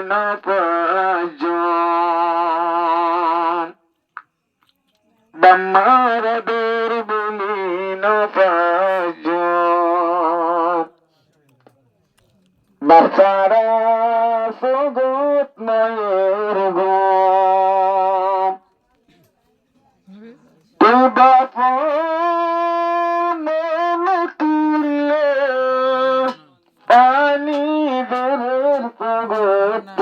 না পাঁচজন বাম্মার আদর বলি না পাঁচজন বাচ্চারা সগত মায়ের গম তো বাপ মনে তুললে পানি বেরের সগত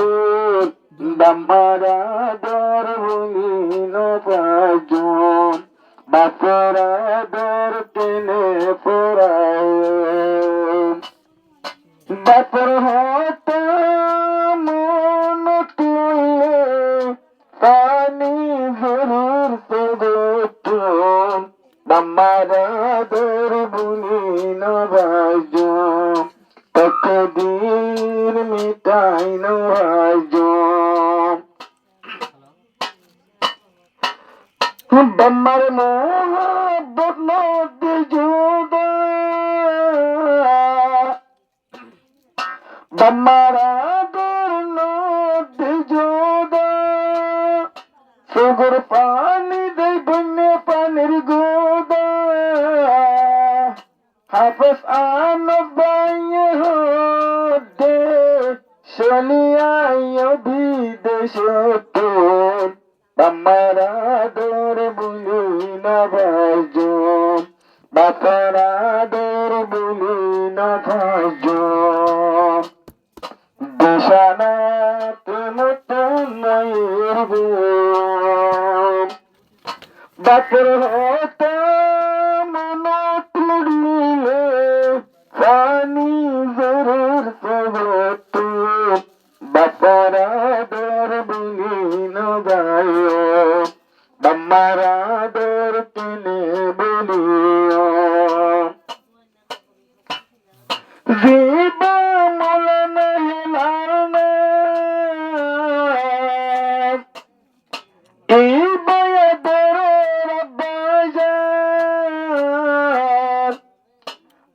বাম্মার আদর বলি না পাঁচজন বাচ্চার আদর টেনে পড়ায় বাপর হাতে মন তুলে পানি ভেরির সগত বাম্মার আদর বলি না পাঁচজন তকদীর মিটাই না পাঁচজন বাম্মার মোহাব্বত নদী জুদা বাম্মার আদর নদী জুদা সুগুর পানি দেই বন্যে পানির গোদা হাফেজ আনবাইয়ে হদে শলিয়ায় বিদেশতন বাম্মার আদর বলি না পাঁচজন বাপর আদর বলি না পাঁচজন দেশানাত নতুন মায়ের গম বাপর হতে মন তুলিলে পানি জোরের সগত বাপর আদর বলি না গায় বাম্মার আদর টেনে বলিও জীবা মলন হিলানা এই বয়াদের রব্বাজার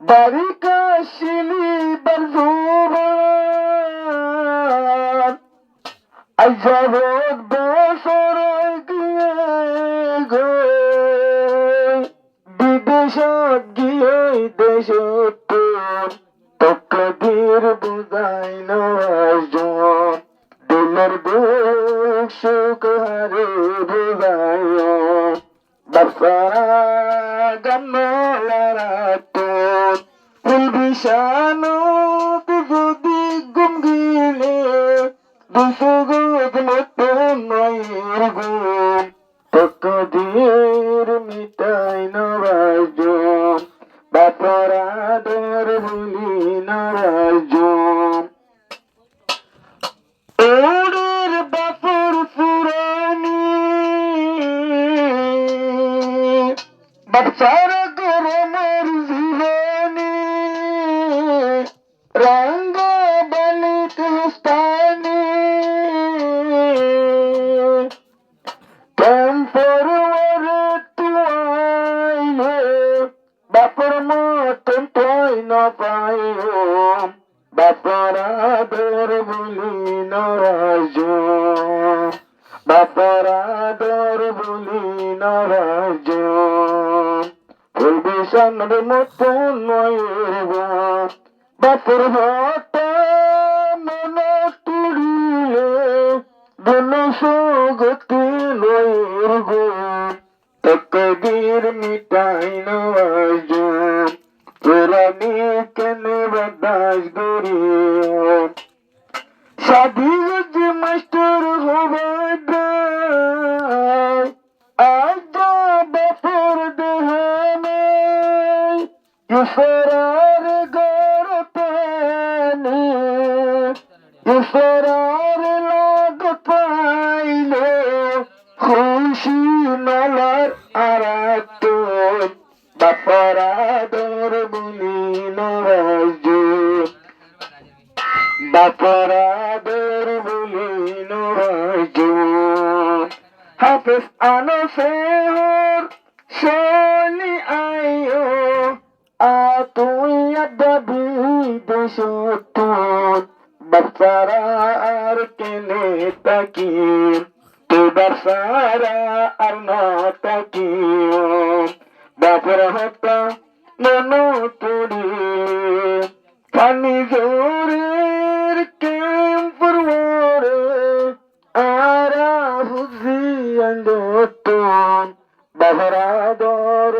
বারিকা শিলি বরজুবান আজারত বসর গিয়ে গো বিদেশত গিয়ে দেশত তকদীর বুঝাই না পাঁচজন দিলের দুঃখ সুখ হারে বুঝাই বাচ্চারা গামলারাতন ফুল বিষানো যদি গুম গিলে দুসুগুদ নতুন মায়ের গুম তকদীর মিটাই না পাঁচজন বাপর আদর বলি না পাঁচজন ওদের বাপর পুরানি বাচ্চার গরমের জীবনী রঙ্গ বলিত স্থানী ক্যাম্পর তুয়াইলে বাপর মতন তুই না পাইও বাপর আদর বলি না পাঁচজন বাপর আদর বলি না পাঁচজন ফুল বিষানোর মতন মায়ের গম বাপর হাতে মন তুলিলে বন সগতি নয়ের গম তকদীর মিটাই না পাঁচজন পুরানি কেনে বদাস গরিও সাধু যে মাস্টার হবে আজ বাপর দেহানে ঈশ্বরার গড়তে ঈশ্বরার লাগ পাইলে খুশি নালার আরাত বাপর আদর বলি না পাঁচজন বাপর আদর বলি না পাঁচজন হাফেজ আনো সেহর শনি আয়ো তুই আদবি দেশতন বাচ্চা সারা আর কেনে তাকি তোদার সারা আর না তাকি বাপর হতা মন পড়ি পানি জোরের কেম্পুরে আরা হুজি আন্দোতন বাহরাদর